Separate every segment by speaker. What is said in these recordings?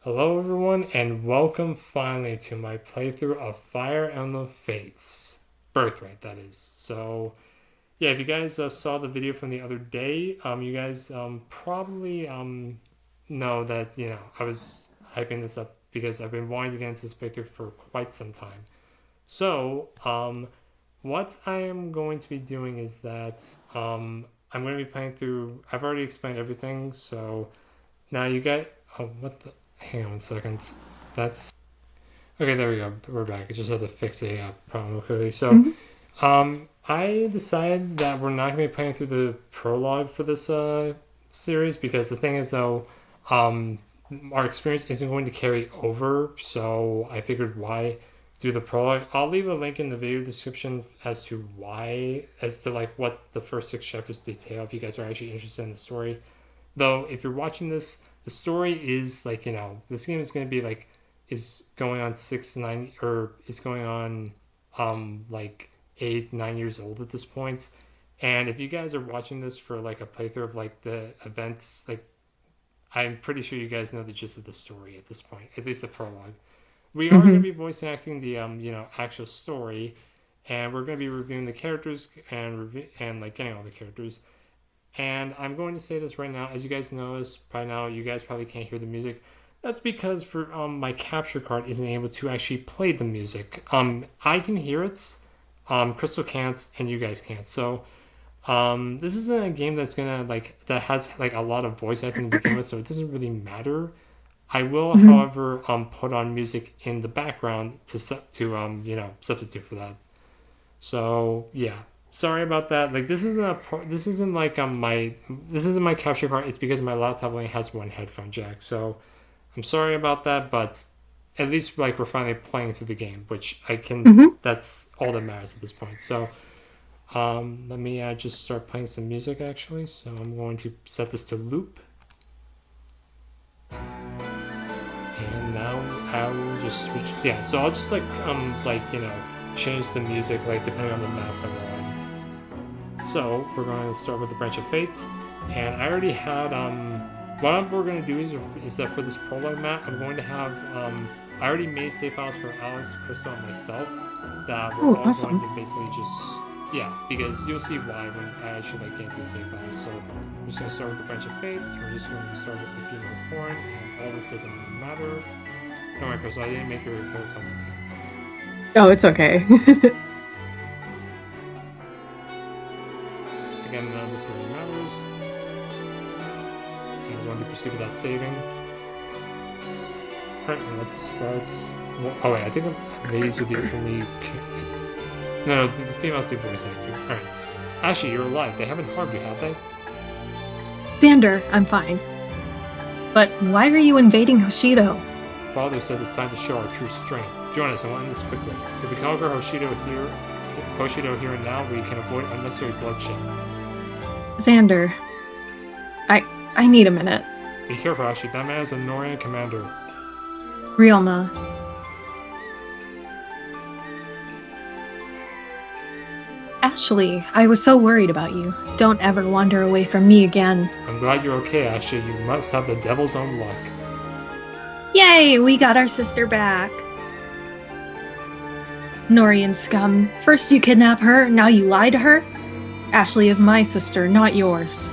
Speaker 1: Hello everyone and welcome finally to my playthrough of Fire Emblem Fates. Birthright, that is. So, yeah, if you guys saw the video from the other day, you guys probably know that, I was hyping this up because I've been wanting to get into this playthrough for quite some time. So, what I am going to be doing is that I'm going to be playing through, I've already explained everything, so now you get, oh, what the, hang on 1 second. That's okay. There we go. We're back. I just had to fix a problem quickly. So,
Speaker 2: Mhm.
Speaker 1: I decided that we're not going to be playing through the prologue for this series because the thing is, though, um, our experience isn't going to carry over. So I figured why do the prologue. I'll leave a link in the video description as to why, as to like what the first 6 chapters detail. If you guys are actually interested in the story, though, if you're watching this, the story is like this game is going to be like is going on 6 9 or is going on like 8 9 years old at this point. And if you guys are watching this for like a playthrough of like the events, like I'm pretty sure you guys know the gist of the story at this point, at least the prologue. We are going to
Speaker 2: Mhm.
Speaker 1: be voice acting the actual story, and we're going to be reviewing the characters and like getting all the characters. And I'm going to say this right now, as you guys notice by now, you guys probably can't hear the music. That's because for my capture card isn't able to actually play the music. I can hear it, Crystal can't, and you guys can't. So this isn't a game that's gonna like that has like a lot of voice acting to begin with, so it doesn't really matter. I will,
Speaker 2: Mhm.
Speaker 1: however, put on music in the background to substitute for that. So yeah, sorry about that. Like this isn't my capture card. It's because my laptop only has one headphone jack. So I'm sorry about that, but at least like we're finally playing through the game, which I can.
Speaker 2: Mhm.
Speaker 1: That's all that matters at this point. So let me just start playing some music actually. So I'm going to set this to loop, and now I will just switch. Yeah, so I'll just change the music like depending on the map that we're on. So we're going to start with the Branch of Fate, and I already had what we're going to do is that for this prologue map, I'm going to have I already made save files for Alex, Crystal, and myself that we're
Speaker 2: Oh,
Speaker 1: all going
Speaker 2: awesome.
Speaker 1: to basically just because you'll see why when I actually like get into the save files. So we're just going to start with the Branch of Fate, and we're just going to start with the female horn, and all this doesn't really matter. Don't worry, Crystal, I didn't make your hair color pink.
Speaker 2: Oh, it's okay.
Speaker 1: Again, none of this really matters. And we're going to proceed without saving. Alright, let's start. Well, oh wait, I think these are the only. No, the females do voice acting. Alright. Ashley, you're alive. They haven't harmed you, have they?
Speaker 2: Xander, I'm fine. But why are you invading Hoshido?
Speaker 1: Father says it's time to show our true strength. Join us and we'll end this quickly. If we conquer Hoshido here and now, we can avoid unnecessary bloodshed.
Speaker 2: Xander, I need a minute.
Speaker 1: Be careful, Ashley. That man is a Norian commander.
Speaker 2: Realma, Ashley, I was so worried about you. Don't ever wander away from me again.
Speaker 1: I'm glad you're okay, Ashley. You must have the devil's own luck.
Speaker 2: Yay, we got our sister back. Norian scum. First you kidnap her, now you lie to her? Ashley is my sister, not yours.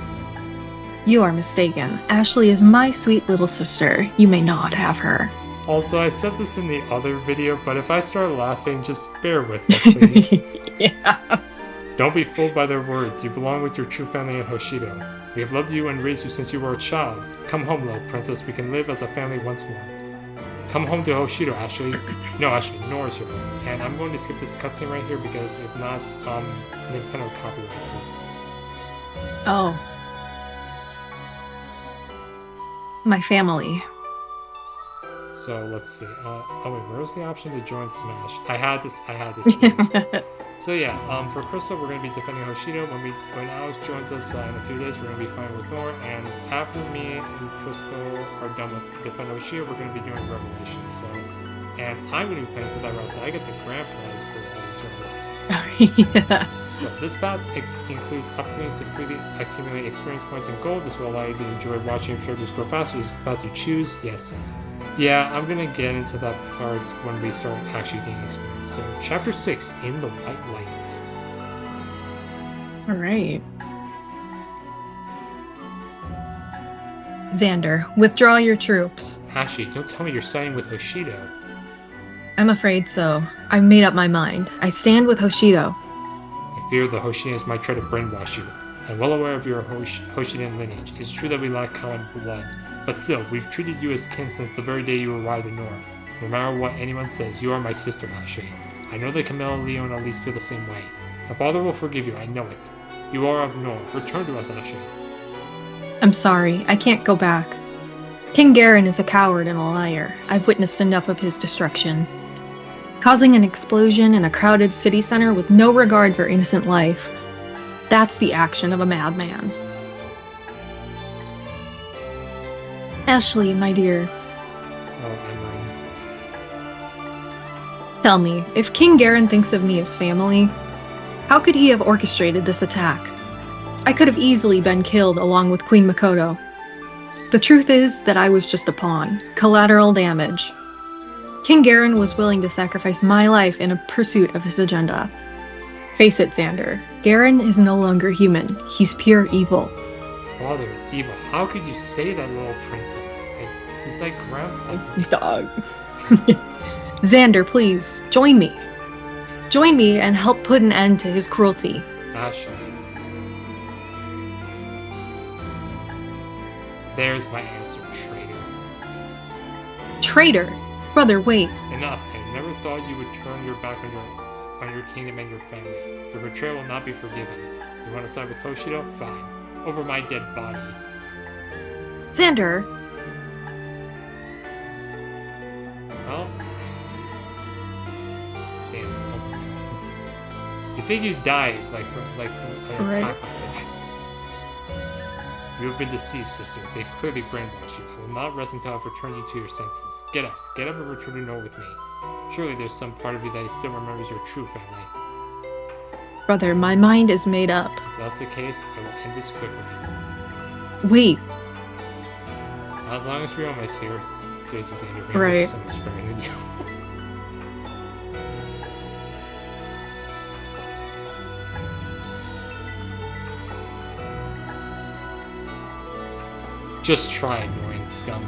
Speaker 2: You are mistaken. Ashley is my sweet little sister. You may not have her.
Speaker 1: Also, I said this in the other video, but if I start laughing, just bear with me, please.
Speaker 2: Yeah.
Speaker 1: Don't be fooled by their words. You belong with your true family in Hoshido. We have loved you and raised you since you were a child. Come home, little princess. We can live as a family once more. Come home to Hoshido, Ashley. No, Ashley, nor is your home. And I'm going to skip this cutscene right here because if not, Nintendo copyrights it.
Speaker 2: Oh, my family.
Speaker 1: So let's see. Oh wait, where was the option to join Smash? I had this. I had to see it. So yeah, for Crystal, we're going to be defending Hoshido. When Alex joins us in a few days, we're going to be fighting with Nor. And after me and Crystal are done with defend Hoshido, we're going to be doing Revelations. So, and I'm going to be playing for that route, so I get the grand prize for all these rounds.
Speaker 2: Yeah.
Speaker 1: So this path includes opportunities to freely accumulate experience points and gold. This will allow you to enjoy watching your characters grow faster. Is this the path you choose? Yes. Yeah, I'm gonna get into that part when we start actually gaining experience. So, Chapter 6, In the White Lights.
Speaker 2: Alright. Xander, withdraw your troops.
Speaker 1: Ashley, don't tell me you're siding with Hoshido.
Speaker 2: I'm afraid so. I've made up my mind. I stand with Hoshido.
Speaker 1: I fear the Hoshinas might try to brainwash you. I'm well aware of your Hoshidan lineage. It's true that we lack common blood, but still, we've treated you as kin since the very day you arrived in Nora. No matter what anyone says, you are my sister, Ashley. I know that Camilla, Leo, and Elise feel the same way. My father will forgive you, I know it. You are of Nora. Return to us, Ashley.
Speaker 2: I'm sorry, I can't go back. King Garen is a coward and a liar. I've witnessed enough of his destruction. Causing an explosion in a crowded city center with no regard for innocent life. That's the action of a madman. Ashley, my dear.
Speaker 1: Oh,
Speaker 2: Tell me, if King Garen thinks of me as family, how could he have orchestrated this attack? I could have easily been killed along with Queen Makoto. The truth is that I was just a pawn, collateral damage. King Garen was willing to sacrifice my life in a pursuit of his agenda. Face it, Xander. Garen is no longer human. He's pure evil.
Speaker 1: Father, evil. How could you say that, little princess? He's like grandpa to me.
Speaker 2: Dog. Xander, please, join me. Join me and help put an end to his cruelty.
Speaker 1: Ashley. There's my answer, traitor.
Speaker 2: Traitor? Brother, wait.
Speaker 1: Enough. I never thought you would turn your back on your kingdom and your family. Your betrayal will not be forgiven. You want to side with Hoshido? Fine. Over my dead body.
Speaker 2: Xander.
Speaker 1: Well. Damn. You think you'd die from an attack like that? You have been deceived, sister. They've clearly brainwashed you. I will not rest until I've returned you to your senses. Get up and return to Nora with me. Surely there's some part of you that still remembers your true family.
Speaker 2: Brother, my mind is made up.
Speaker 1: If that's the case, I will end this quickly.
Speaker 2: Wait.
Speaker 1: As long as we're on my series is ending,
Speaker 2: Right.
Speaker 1: so much better than you. Just try, annoying scum.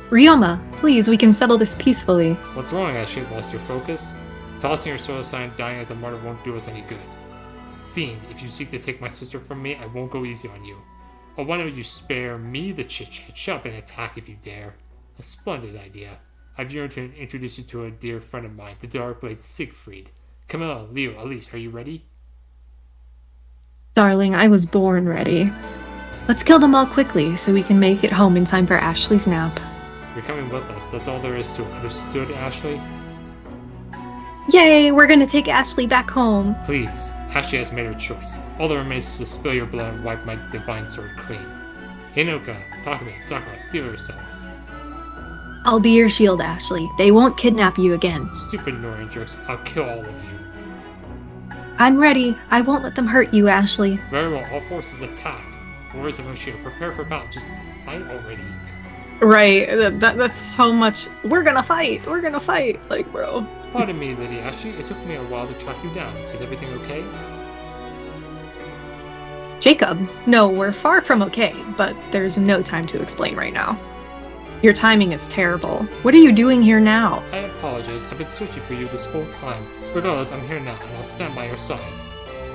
Speaker 2: Ryoma, please, we can settle this peacefully.
Speaker 1: What's wrong, Ashley? Lost your focus? Tossing your soul aside and dying as a martyr won't do us any good. Fiend, if you seek to take my sister from me, I won't go easy on you. Or why don't you spare me the chit-chat? Shut up and attack if you dare. A splendid idea. I've yearned to introduce you to a dear friend of mine, the Darkblade Siegfried. Camilla, Leo, Elise, are you ready?
Speaker 2: Darling, I was born ready. Let's kill them all quickly so we can make it home in time for Ashley's nap.
Speaker 1: You're coming with us. That's all there is to it. Understood, Ashley?
Speaker 2: Yay, we're gonna take Ashley back home.
Speaker 1: Please. Ashley has made her choice. All that remains is to spill your blood and wipe my divine sword clean. Hinoka, Takumi, Sakura, steel yourselves.
Speaker 2: I'll be your shield, Ashley. They won't kidnap you again.
Speaker 1: Stupid Norian jerks. I'll kill all of you.
Speaker 2: I'm ready. I won't let them hurt you, Ashley.
Speaker 1: Very well. All forces attack. Warriors of Hoshido, prepare for battle. Just fight already.
Speaker 2: Right, that's so much. We're gonna fight. Like, bro.
Speaker 1: Pardon me, Lady Ashley. It took me a while to track you down. Is everything okay?
Speaker 2: Jacob, no, we're far from okay, but there's no time to explain right now. Your timing is terrible. What are you doing here now?
Speaker 1: I apologize. I've been searching for you this whole time. Regardless, I'm here now, and I'll stand by your side.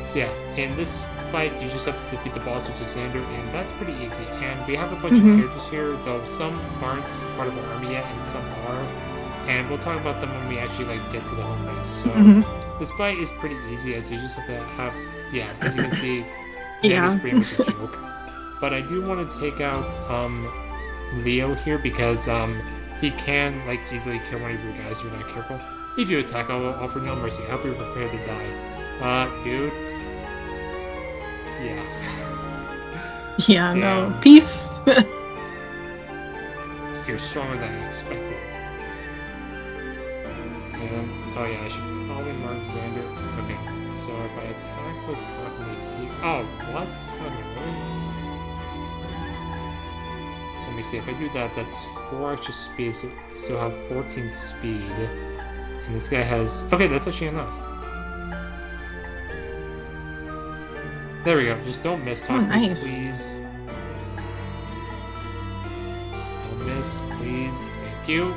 Speaker 1: So yeah, in this fight, you just have to defeat the boss, which is Xander, and that's pretty easy. And we have a bunch of characters here, though some aren't part of our army yet, and some are. And we'll talk about them when we actually get to the home base. So this fight is pretty easy, as you just have to have, as you can see, Xander's pretty much a joke. But I do want to take out Leo here because he can easily kill one of your guys if you're not careful. If you attack, I will offer no mercy. I hope you're prepared to die. Dude. Yeah.
Speaker 2: Yeah, no. Peace.
Speaker 1: You're stronger than I expected. And, oh yeah, I should probably mark Xander. Okay, so if I attack with Takumi here... Oh, what? Takumi, really? Let me me see. If I do that, that's 4 extra speed, so I'll have 14 speed. And this guy has... Okay, that's actually enough. There we go. Just don't miss. Talk to me,
Speaker 2: nice.
Speaker 1: please. Don't miss, please. Thank you.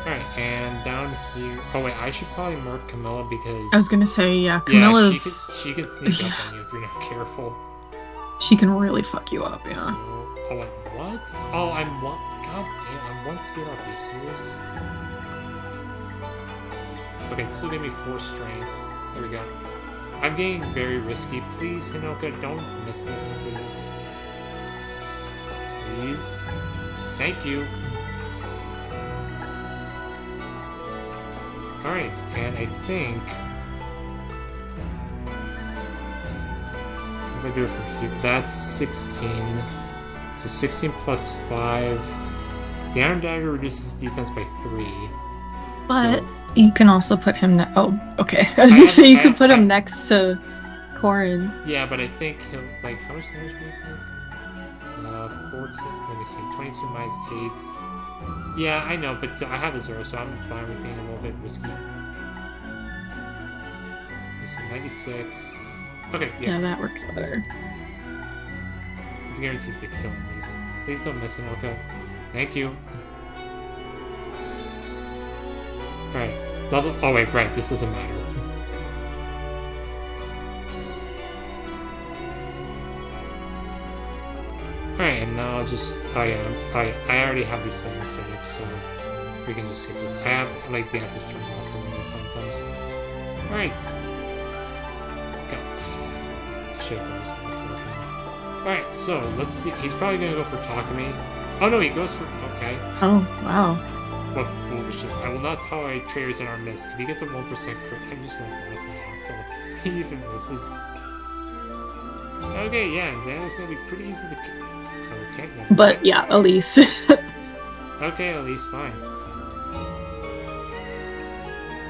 Speaker 1: Alright, and down here... Oh, wait, I should probably mark Camilla because...
Speaker 2: I was gonna say, yeah, Camilla's...
Speaker 1: Yeah, she can sneak up on you if you're not careful.
Speaker 2: She can really fuck you up, yeah.
Speaker 1: So, oh, wait, what? Oh, I'm one... God damn, I'm 1 speed off. Are you serious? Okay, this will give me 4 strength. There we go. I'm getting very risky. Please, Hinoka, don't miss this, please. Please. Thank you. Alright, and I think... If I do it from here, that's 16. So 16 plus 5. The Iron Dagger reduces defense by 3.
Speaker 2: But
Speaker 1: So,
Speaker 2: you can also put him... Oh, okay. I was gonna say you can put him next to Corin.
Speaker 1: yeah, but I think he'll... Like, how much damage will he take? 14... Let me see. 22 minus 8. Yeah, I know, but I have a 0, so I'm fine with being a little bit risky. Let me see. 96... Okay, yeah.
Speaker 2: Yeah, that works better.
Speaker 1: This guarantees the kill at least. Please don't miss Hinoka. Thank you. Alright. Level... Oh wait, right. This doesn't matter. Alright, and now I'll just... Oh yeah, I already have these things set up, so we can just skip this. I have, like, dances turned off for when the time comes. Alright. Go. I should have done this beforehand. Alright, so let's see. He's probably gonna go for Takumi. Oh no, he goes for... Okay.
Speaker 2: Oh, wow.
Speaker 1: What foolishness. I will not tolerate traitors in our midst. If he gets a 1% crit, I'm just gonna block my ass off. He even misses. Okay, yeah, and Xander's gonna be pretty easy to kill. Okay.
Speaker 2: But yeah, Elise.
Speaker 1: Okay, Elise, fine.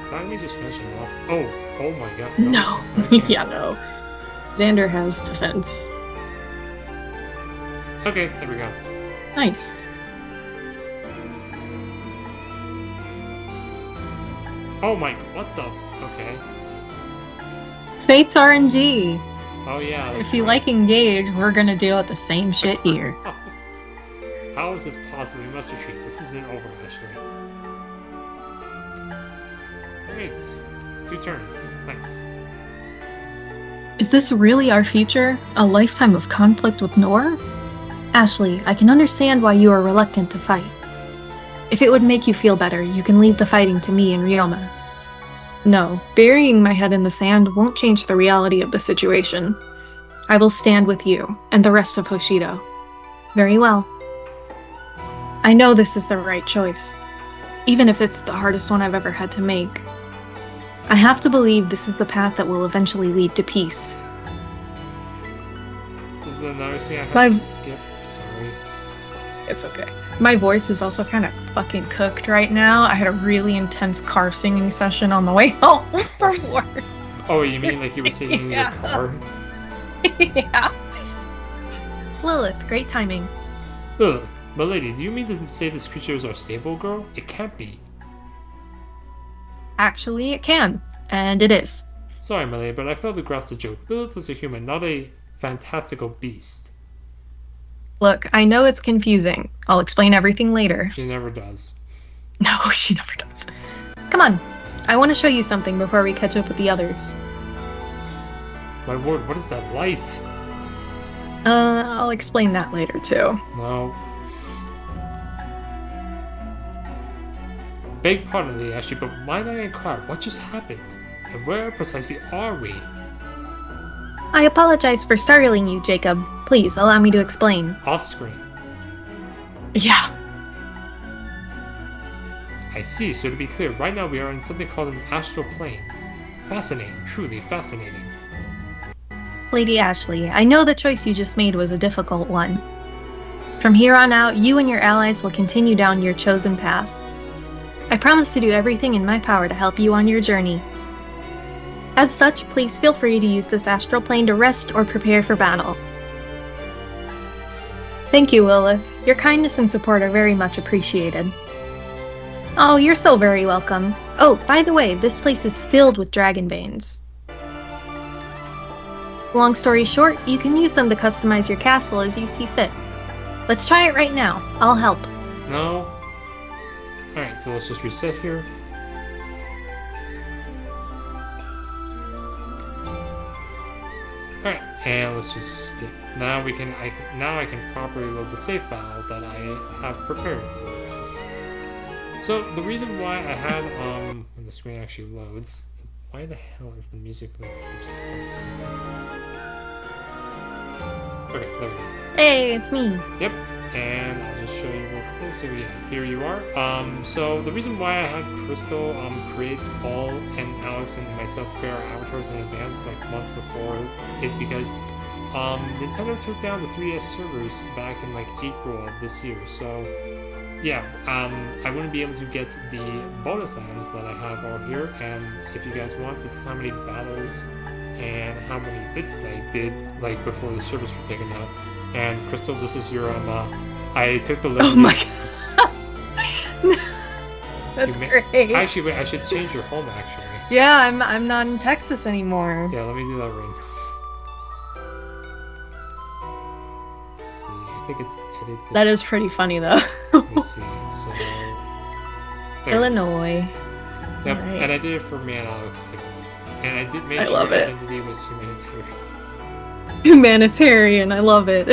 Speaker 1: Why don't we just finish him off? Oh my god.
Speaker 2: No.
Speaker 1: Okay.
Speaker 2: Yeah, no. Xander has defense.
Speaker 1: Okay, there we go.
Speaker 2: Nice.
Speaker 1: Oh my, what the? Okay.
Speaker 2: Fate's RNG.
Speaker 1: Oh yeah.
Speaker 2: If you like Engage, we're gonna deal with the same shit here.
Speaker 1: How is this possible? We must retreat. This isn't over, Ashley. Alright. 2 turns. Nice.
Speaker 2: Is this really our future? A lifetime of conflict with Nor? Ashley, I can understand why you are reluctant to fight. If it would make you feel better, you can leave the fighting to me and Ryoma. No, burying my head in the sand won't change the reality of the situation. I will stand with you, and the rest of Hoshido. Very well. I know this is the right choice, even if it's the hardest one I've ever had to make. I have to believe this is the path that will eventually lead to peace.
Speaker 1: This is another scene I have to skip. Sorry.
Speaker 2: It's okay. My voice is also kind of fucking cooked right now. I had a really intense car singing session on the way home from work.
Speaker 1: Oh, you mean like you were singing in your car?
Speaker 2: Yeah. Lilith, great timing.
Speaker 1: Ugh. Milady, do you mean to say this creature is our stable girl? It can't be.
Speaker 2: Actually, it can. And it is.
Speaker 1: Sorry, Milady, but I failed to grasp the joke. Lilith is a human, not a fantastical beast.
Speaker 2: Look, I know it's confusing. I'll explain everything later.
Speaker 1: She never does.
Speaker 2: No, she never does. Come on. I want to show you something before we catch up with the others.
Speaker 1: My word, what is that light?
Speaker 2: I'll explain that later, too.
Speaker 1: No. Beg pardon, Lady Ashley, but might I inquire what just happened? And where precisely are we?
Speaker 2: I apologize for startling you, Jacob. Please, allow me to explain.
Speaker 1: Off screen.
Speaker 2: Yeah.
Speaker 1: I see, so to be clear, right now we are in something called an astral plane. Fascinating, truly fascinating.
Speaker 2: Lady Ashley, I know the choice you just made was a difficult one. From here on out, you and your allies will continue down your chosen path. I promise to do everything in my power to help you on your journey. As such, please feel free to use this astral plane to rest or prepare for battle. Thank you, Lilith. Your kindness and support are very much appreciated. Oh, you're so very welcome. Oh, by the way, this place is filled with dragon veins. Long story short, you can use them to customize your castle as you see fit. Let's try it right now. I'll help.
Speaker 1: No. Alright, so let's just reset here. Alright, and let's just skip. Now I can properly load the save file that I have prepared for us. So the reason why I had when the screen actually loads, why the hell is the music that keeps stopping? Okay, there we go.
Speaker 2: Hey, it's me.
Speaker 1: Yep, and I'll just show you real quick. So here you are. So the reason why I had Crystal create all and Alex and myself create our avatars in advance, like months before, is because Nintendo took down the 3DS servers back in like April of this year. So yeah, I wouldn't be able to get the bonus items that I have all here. And if you guys want, this is how many battles and how many visits I did like before the servers were taken out. And Crystal, this is your I took the liberty.
Speaker 2: Oh my god. That's great.
Speaker 1: Actually, wait, I should change your home actually.
Speaker 2: Yeah, I'm not in Texas anymore.
Speaker 1: Yeah, let me do that ring. Let's see, I think it's edited.
Speaker 2: That is pretty funny though.
Speaker 1: Let me see. So
Speaker 2: Illinois.
Speaker 1: Yep,
Speaker 2: Right.
Speaker 1: and I did it for me and Alex too. And I did make
Speaker 2: I
Speaker 1: sure
Speaker 2: love
Speaker 1: the
Speaker 2: it.
Speaker 1: identity was humanitarian.
Speaker 2: Humanitarian, I love it.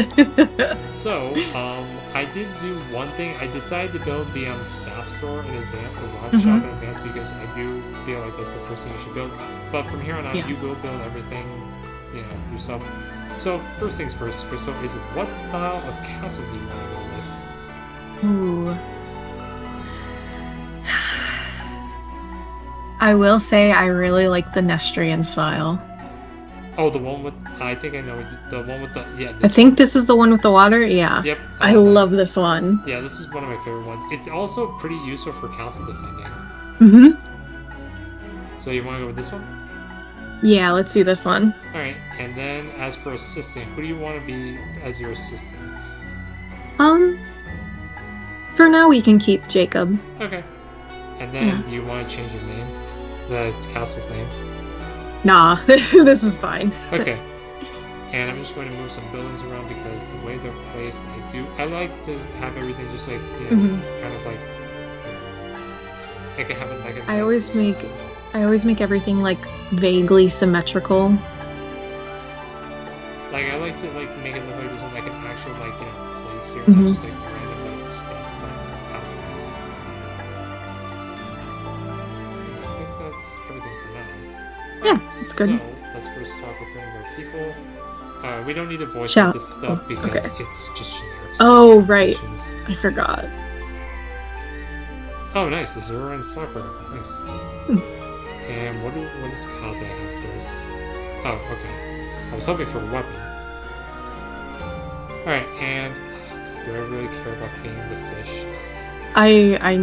Speaker 1: So, I did do one thing. I decided to build the staff store in advance, the rock shop in advance, because I do feel like that's the first thing you should build. But from here on out,
Speaker 2: Yeah.
Speaker 1: you will build everything, yourself. So, first things first, Crystal, is what style of castle do you want to go with?
Speaker 2: Ooh. I will say I really like the Nestrian style.
Speaker 1: Oh, the one with, I think I know, the one with the, yeah.
Speaker 2: I think this is the one with the water? Yeah.
Speaker 1: Yep.
Speaker 2: I love this one.
Speaker 1: Yeah, this is one of my favorite ones. It's also pretty useful for castle defending. So you want to go with this one?
Speaker 2: Yeah, let's do this one.
Speaker 1: Alright, and then as for assistant, who do you want to be as your assistant?
Speaker 2: For now we can keep Jacob.
Speaker 1: Okay. And then do you want to change your name? The castle's name?
Speaker 2: Nah, this is fine.
Speaker 1: Okay. And I'm just going to move some buildings around because the way they're placed, I like to have everything just like, kind of like I can have it like a
Speaker 2: I always make everything like vaguely symmetrical.
Speaker 1: Like I like to like make it look like there's like an actual like place here, not just like random like stuff out of place. I think that's everything for now.
Speaker 2: Yeah, it's good.
Speaker 1: So let's first talk with some of our people. We don't need to voice
Speaker 2: Shout-
Speaker 1: this stuff because
Speaker 2: okay.
Speaker 1: it's just generic.
Speaker 2: Oh, right.
Speaker 1: conversations.
Speaker 2: I forgot.
Speaker 1: Oh, nice. Azura and Sakura. Nice. And what does Kaze have for us? Oh, okay. I was hoping for a weapon. Alright, and do I really care about feeding the fish?
Speaker 2: I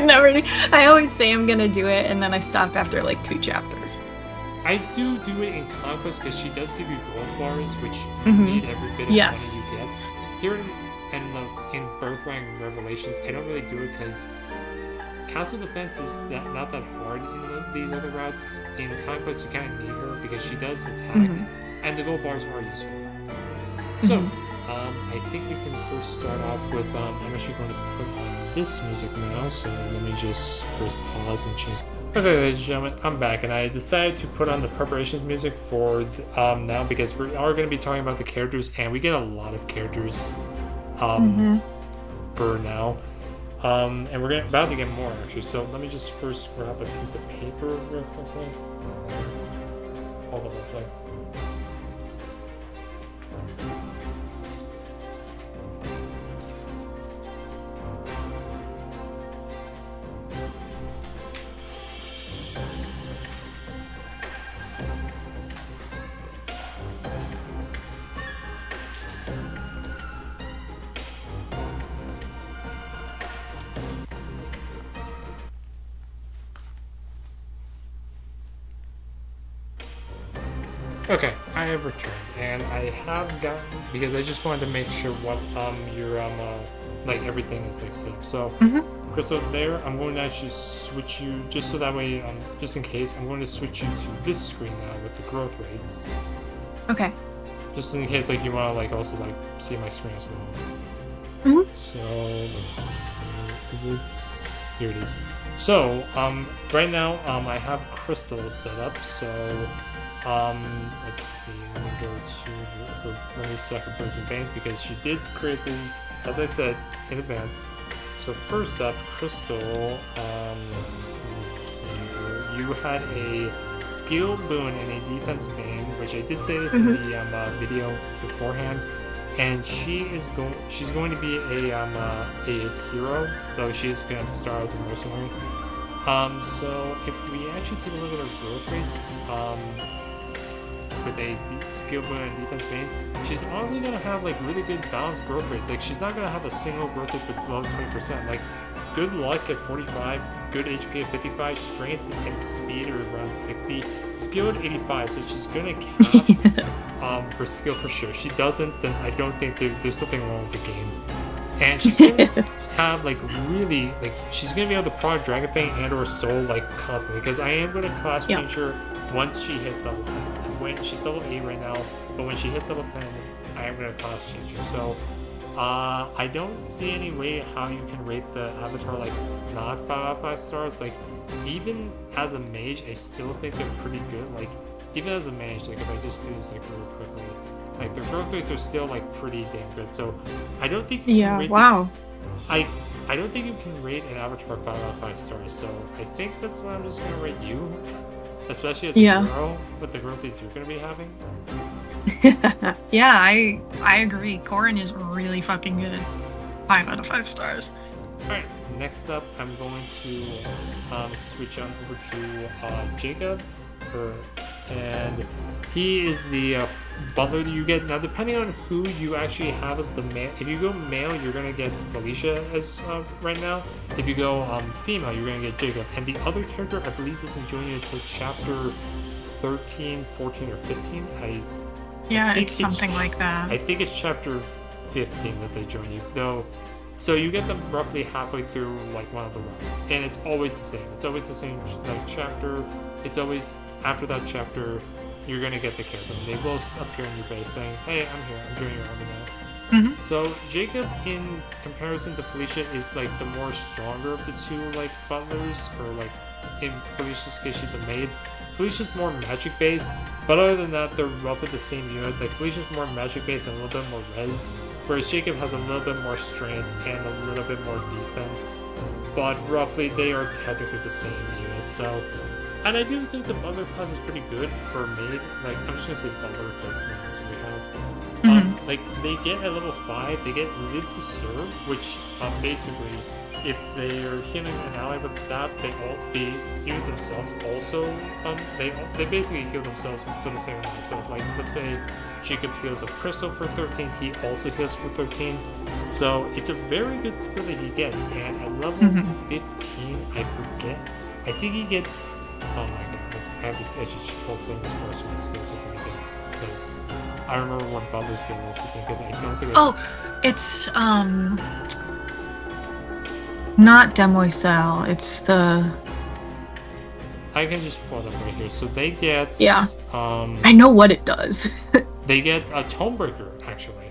Speaker 2: never do. I always say I'm gonna do it and then I stop after like 2 chapters.
Speaker 1: I do it in Conquest because she does give you gold bars, which you need every bit of
Speaker 2: Yes.
Speaker 1: money you get. Here in Birthright and Revelations, I don't really do it because Castle Defense is not that hard in these other routes. In Conquest, you kind of need her because she does attack, and the gold bars are useful. So, I think we can first start off with, I'm actually going to put on this music now, so let me just first pause and change. Okay, ladies and gentlemen, I'm back, and I decided to put on the preparations music for now because we are going to be talking about the characters, and we get a lot of characters for now. And we're about to get more, actually, so let me just first grab a piece of paper real quickly. Hold on one sec. Okay, I have returned, and I have gotten because I just wanted to make sure what your like everything is like set up. So,
Speaker 2: Mm-hmm.
Speaker 1: Crystal, there I'm going to actually switch you just so that way, just in case, I'm going to switch you to this screen now with the growth rates,
Speaker 2: Okay.
Speaker 1: just in case like you want to like also like see my screen as well.
Speaker 2: Mm-hmm.
Speaker 1: So let's see, is it here? It is. So right now I have Crystal set up. So let's see. Let me go to let me set her Birds and Banes because she did create these, as I said, in advance. So first up, Crystal. Let's see. You had a skill boon and a defense bane, which I did say this in the video beforehand. And she's going to be a hero, though she is going to start as a mercenary. So if we actually take a look at her growth rates, with a skill boon and defense bane, she's honestly gonna have like really good balanced growth rates. Like she's not gonna have a single growth rate below 20%. Like good luck at 45, good HP at 55, strength and speed are around 60, skill at 85. So she's gonna cap her skill for sure. If she doesn't, then I don't think there's something wrong with the game. And she's gonna have like really like she's gonna be able to prod Dragon Fang and or Soul like constantly because I am gonna class change her once she hits level 10. When she's level 8 right now, but when she hits level 10, I am gonna class change her. So I don't see any way how you can rate the avatar like not 5 out of 5 stars. Like even as a mage, I still think they're pretty good. Like even as a mage, like if I just do this like really quickly. Like their growth rates are still like pretty damn good. So I don't think you can rate I don't think you can rate an avatar 5 out of 5 stars. So I think that's why I'm just gonna rate you, especially as a hero with the growth rates you're gonna be having.
Speaker 2: Yeah, I agree. Corrin is really fucking good. 5 out of 5 stars.
Speaker 1: All right, next up, I'm going to switch on over to Jacob, and he is the butler that you get. Now, depending on who you actually have as the male, if you go male, you're going to get Felicia as right now. If you go female, you're going to get Jacob. And the other character, I believe, doesn't join you until chapter 13, 14, or 15.
Speaker 2: It's something like that.
Speaker 1: I think it's chapter 15 that they join you, though. So you get them roughly halfway through like one of the runs, and it's always the same. It's always the same like chapter. It's always after that chapter, you're gonna get the character. They will appear in your base saying, "Hey, I'm here. I'm joining your army now." So Jacob, in comparison to Felicia, is like the more stronger of the two like butlers, or like in Felicia's case, she's a maid. Felicia's more magic based, but other than that, they're roughly the same unit. Like Felicia's more magic based and a little bit more res, whereas Jacob has a little bit more strength and a little bit more defense. But roughly, they are technically the same unit. So, and I do think the butler class is pretty good for a maid. Like I'm just gonna say butler because that's what we have. Like they get at level 5, they get live to serve, which basically, if they are healing an ally with staff, they heal themselves also. They basically heal themselves for the same amount. So if like let's say Jacob heals a crystal for 13, he also heals for 13. So it's a very good skill that he gets. And at level 15, I forget. I think he gets. Oh my god! I have to actually pull some of this first with the skills that he gets because I remember when butlers get level 15 because I don't think.
Speaker 2: It's not Demoiselle, it's the...
Speaker 1: I can just pull it up right here. So they get...
Speaker 2: I know what it does.
Speaker 1: They get a Tonebreaker, actually.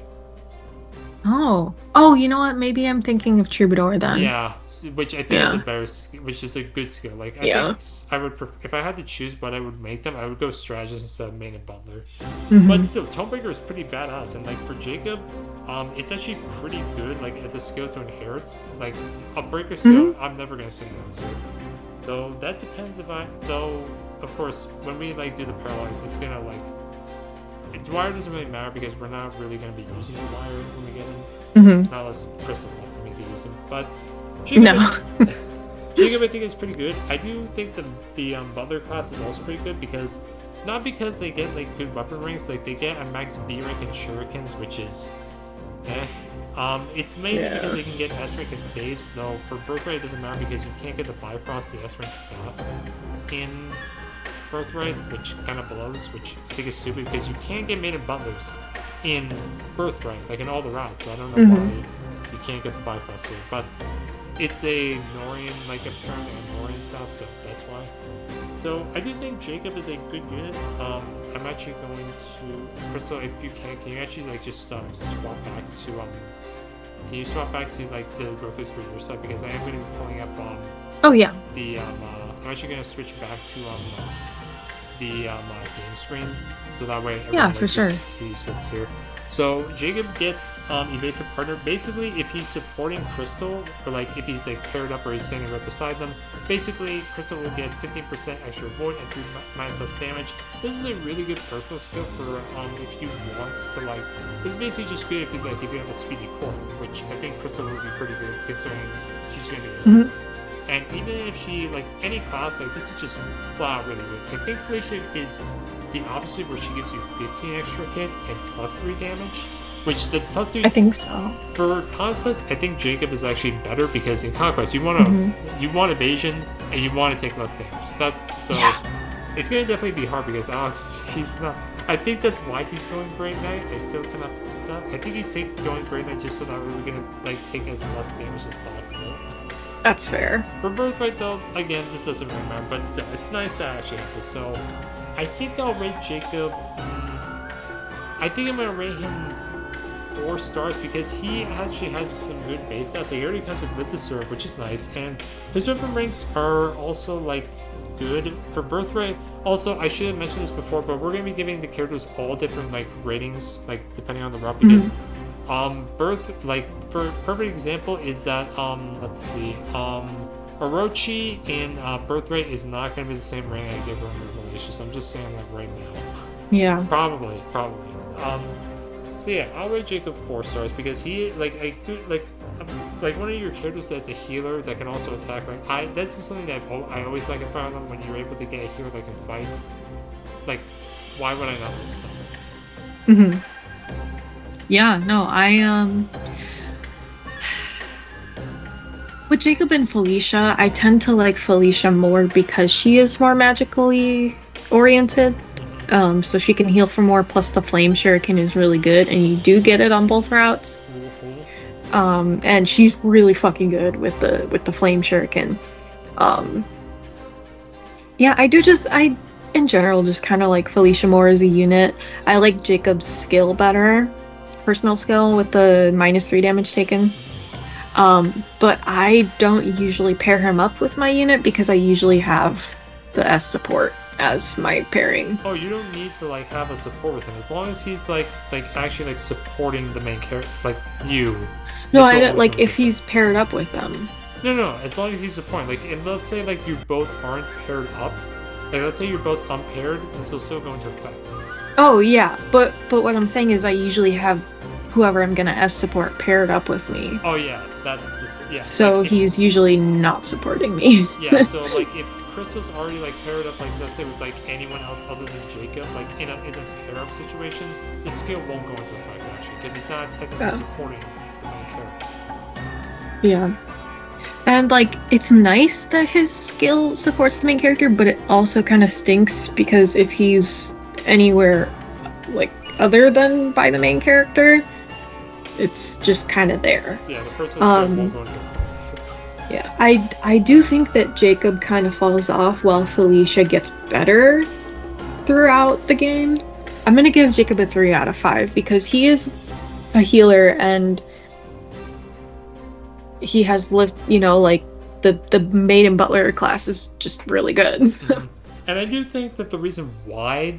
Speaker 2: Oh, you know what? Maybe I'm thinking of Troubadour then.
Speaker 1: Yeah, which I think is a better, which is a good skill. Like I think I would if I had to choose what I would make them, I would go strategist instead of main and butler. But still, Tonebreaker is pretty badass, and like for Jacob, it's actually pretty good. Like as a skill to inherit, like a breaker skill, I'm never gonna say no to. Though that depends if of course when we like do the paralyze, it's gonna like. Dwyer doesn't really matter because we're not really going to be using Dwyer when we get him. Not unless Crystal wants me to use him. But Jacob, Jacob I think is pretty good. I do think the Butler class is also pretty good because not because they get like good weapon ranks, like they get a max B rank in shurikens, which is it's mainly because they can get S rank and saves. Though for Birthright it doesn't matter because you can't get the Bifrost, the S rank staff in Birthright, which kind of blows, which I think is stupid because you can get maiden butlers in Birthright, like in all the routes. So I don't know why you can't get the Bifrost here, but it's a Norian, like apparently a Norian stuff, so that's why. So I do think Jacob is a good unit. I'm actually going to Crystal. If you can you actually like just swap back to Can you swap back to like the growth rates for your side, because I am going to be pulling up
Speaker 2: Oh yeah.
Speaker 1: the I'm actually going to switch back to the game screen, so that way everyone
Speaker 2: For sure.
Speaker 1: sees what's here. So Jacob gets evasive partner. Basically, if he's supporting Crystal, or like if he's like paired up or he's standing right beside them, basically Crystal will get 15% extra avoid and 3 minus less damage. This is a really good personal skill for if you want to like. This is basically just good if you have a speedy core, which I think Crystal will be pretty good considering she's going to be. And even if she, like, any class, like, this is just flat out really good. I think Felicia is the opposite, where she gives you 15 extra hit and plus 3 damage, which the plus 3...
Speaker 2: I think so.
Speaker 1: For Conquest, I think Jacob is actually better, because in Conquest, you want you want evasion, and you want to take less damage. It's going to definitely be hard, because Alex, he's not... I think that's why he's going Great Knight. I still cannot believe that. I think he's going Great Knight just so that we're going to, like, take as less damage as possible.
Speaker 2: That's fair.
Speaker 1: For Birthright, though, again, this doesn't really matter, but still, it's nice to actually have this. So, I think I'll rate Jacob. I think I'm going to rate him 4 stars, because he actually has some good base stats. Like, he already comes with Lit to Serve, which is nice, and his weapon ranks are also, like, good for Birthright. Also, I should have mentioned this before, but we're going to be giving the characters all different, like, ratings, like, depending on the route, because for perfect example is that let's see, Orochi in Birthright is not going to be the same rating I give her in Revelation, so I'm just saying that right now.
Speaker 2: Yeah.
Speaker 1: Probably. So yeah, I'll rate Jacob 4 stars, because he like one of your characters that's a healer that can also attack. That's just something that I always like about them, when you're able to get a healer that can fight. Like, why would I not like them?
Speaker 2: Yeah, no, with Jacob and Felicia, I tend to like Felicia more because she is more magically oriented. So she can heal for more, plus the Flame Shuriken is really good, and you do get it on both routes. And she's really fucking good with the Flame Shuriken. Yeah, I in general just kind of like Felicia more as a unit. I like Jacob's skill better. Personal skill with the -3 damage taken. But I don't usually pair him up with my unit, because I usually have the S support as my pairing.
Speaker 1: Oh, you don't need to like have a support with him, as long as he's like actually like supporting the main character, like you.
Speaker 2: No, I don't like if he's paired up with them.
Speaker 1: No, as long as he's supporting. Like, and let's say like you both aren't paired up. Like, let's say you're both unpaired, this will still go into effect.
Speaker 2: Oh yeah, but what I'm saying is I usually have whoever I'm gonna S support paired up with me.
Speaker 1: Oh yeah, yeah.
Speaker 2: So
Speaker 1: like,
Speaker 2: he's usually not supporting me.
Speaker 1: Yeah, so like if Crystal's already like paired up, like let's say with like anyone else other than Jacob, like in a pair up situation, the skill won't go into effect actually, because he's not technically supporting the main character.
Speaker 2: Yeah. And like it's nice that his skill supports the main character, but it also kind of stinks, because if he's anywhere like other than by the main character, it's just kind of there.
Speaker 1: Yeah, the personal skill won't go into effect.
Speaker 2: Yeah, I do think that Jacob kind of falls off while Felicia gets better throughout the game. I'm gonna give Jacob a 3 out of 5, because he is a healer, and he has lived, like the maiden butler class is just really good.
Speaker 1: And I do think that the reason why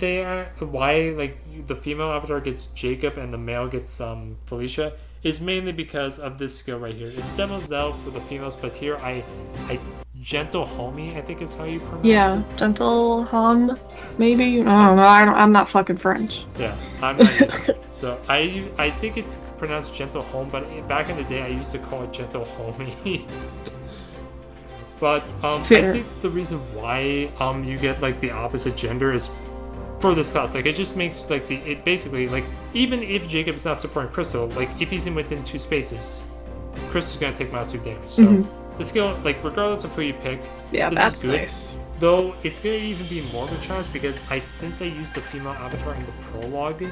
Speaker 1: like the female avatar gets Jacob and the male gets Felicia is mainly because of this skill right here. It's Demoiselle for the females, but here I Gentle Homie, I think is how you pronounce it.
Speaker 2: Gentle Hom, maybe? I don't know, I'm not fucking French.
Speaker 1: Yeah, I'm not either. So I think it's pronounced Gentle Home, but back in the day I used to call it Gentle Homie. But I think the reason why you get like the opposite gender is for this class. Like, it just makes like it basically, like, even if Jacob is not supporting Crystal, like if he's in within 2 spaces, Crystal's gonna take -2 damage. So the skill, like regardless of who you pick,
Speaker 2: Yeah,
Speaker 1: this
Speaker 2: that's
Speaker 1: is good.
Speaker 2: nice.
Speaker 1: Though it's gonna even be more of a challenge because since I used the female avatar in the prologue,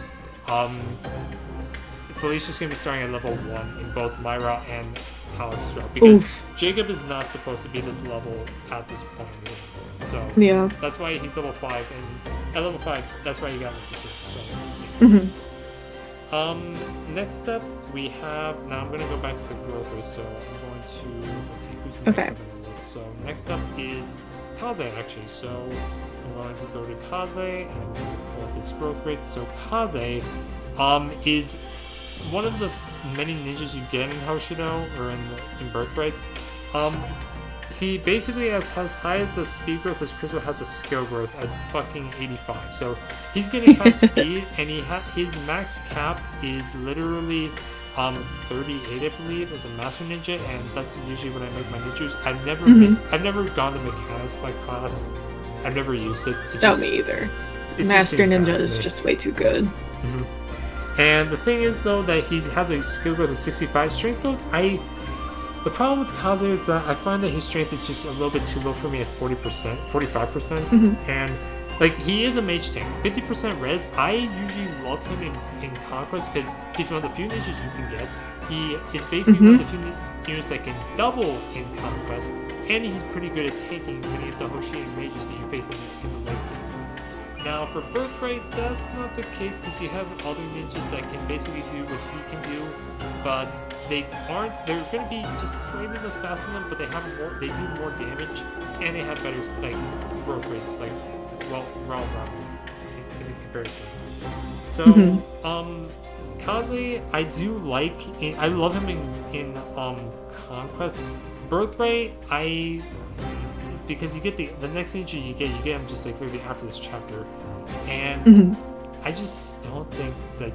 Speaker 1: Felicia's gonna be starting at level 1 in both Myra and Alex because Jacob is not supposed to be this level at this point in the game. So
Speaker 2: Yeah.
Speaker 1: that's why he's level 5, and at level 5, that's why you got like this. So next up we have, now I'm gonna go back to the growth rate. So I'm going to, let's see who's next up on the list. So next up is Kaze actually. So I'm going to go to Kaze and I'm going to pull up this growth rate. So Kaze is one of the many ninjas you get in Hoshido or in Birthright. He basically has high as a speed growth as Crystal has a skill growth at fucking 85. So he's getting high speed, and his max cap is literally 38, I believe, as a master ninja, and that's usually when I make my ninjas. I've never gone to mechanics like class. I've never used it.
Speaker 2: No, me either. Master ninja is just way too good.
Speaker 1: And the thing is, though, that he has a skill growth of 65. Strength growth, the problem with Kaze is that I find that his strength is just a little bit too low for me at 40%, 45%. And, like, he is a mage tank. 50% res, I usually love him in Conquest because he's one of the few ninjas you can get. He is basically one of the few units that can double in Conquest, and he's pretty good at taking many of the Hoshian mages that you face in the late game. Now, for Birthright, that's not the case because you have other ninjas that can basically do what he can do, but they're going to be just slightly less fast than them, but they do more damage, and they have better, like, growth rates, like, well round in comparison. So, Kaze, I do like, I love him in Conquest. Birthright, because you get the next ninja you get him just like literally after this chapter, and I just don't think that